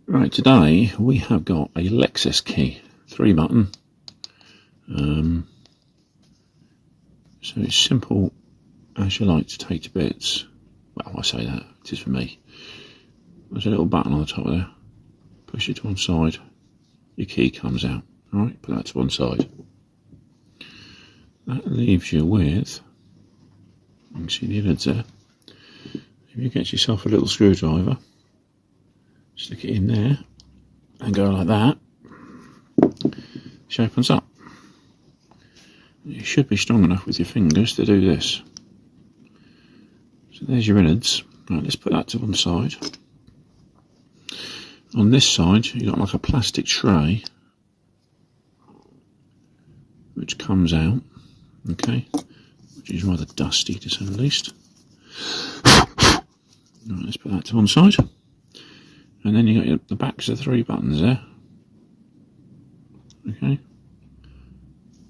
Right, today we have got a Lexus key, 3-button. So it's simple as you like to take to bits. Well, I say that, it is for me. There's a little button on the top there. Push it to one side, your key comes out. Alright, put that to one side. That leaves you with, you can see the innards there. If you get yourself a little screwdriver, stick it in there and go like that, she opens up. You should be strong enough with your fingers to do this. So there's your innards. Right, let's put that to one side. On this side you've got like a plastic tray which comes out, okay, which is rather dusty to say the least. Right, let's put that to one side. And then you got the backs of the 3 buttons there. Okay.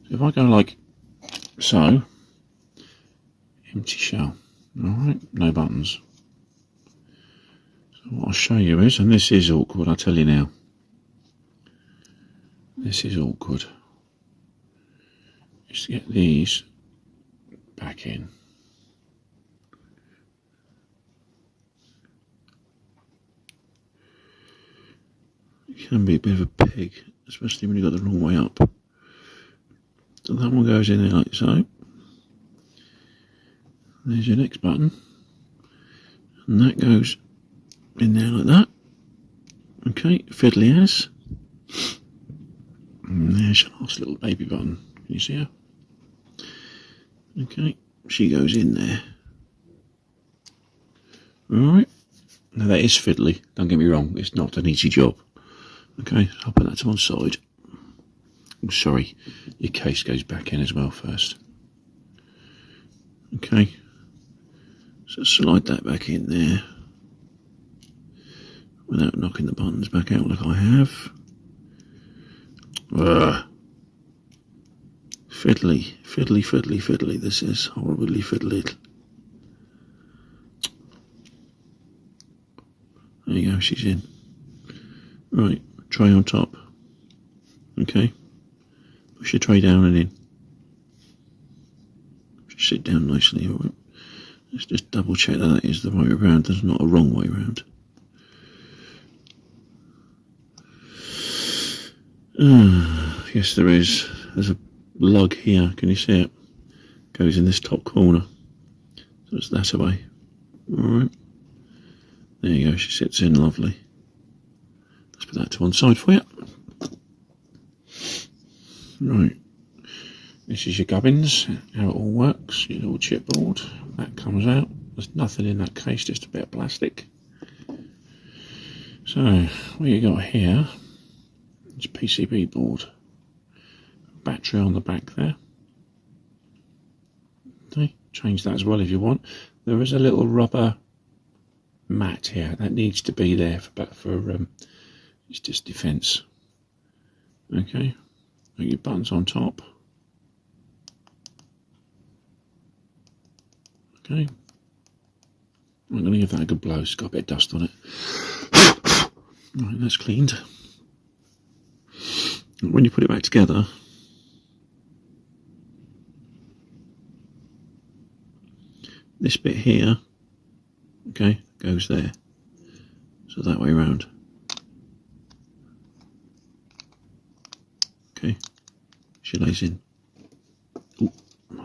So if I go like so, empty shell. Alright, no buttons. So what I'll show you is, and this is awkward, I'll tell you now. This is awkward. Is to get these back in. It can be a bit of a pig, especially when you've got the wrong way up. So that one goes in there like so. There's your next button. And that goes in there like that. Okay, fiddly as. And there's your last little baby button. Can you see her? Okay, she goes in there. Alright. Now that is fiddly, don't get me wrong, it's not an easy job. Okay, I'll put that to one side. Oh, sorry, your case goes back in as well first. Okay, so slide that back in there without knocking the buttons back out like I have. Fiddly, fiddly, fiddly, fiddly. This is horribly fiddly. There you go, she's in. Right, tray on top. Okay, push your tray down and in. Just sit down nicely. Alright. Let's just double check that is the right way around. There's not a wrong way around. Yes, there is. There's a lug here. Can you see it? Goes in this top corner. So it's that away. Alright. There you go. She sits in lovely. Let's put that to one side for you. Right. This is your gubbins, how it all works, your little chipboard. That comes out. There's nothing in that case, just a bit of plastic. So, what you got here is a PCB board. Battery on the back there. Okay, change that as well if you want. There is a little rubber mat here that needs to be there for it's just defence. Okay, got your buttons on top. Okay, I'm going to give that a good blow. It's got a bit of dust on it. Right, that's cleaned. And when you put it back together, this bit here, okay, goes there. So that way around. Okay, she lays in. Ooh. And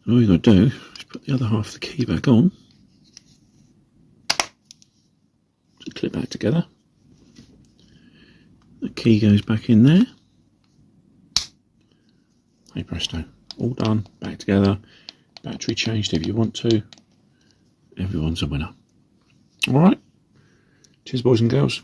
all you've got to do is put the other half of the key back on. So clip back together. The key goes back in there. Hey presto, all done, back together. Battery changed if you want to. Everyone's a winner. Alright, cheers boys and girls.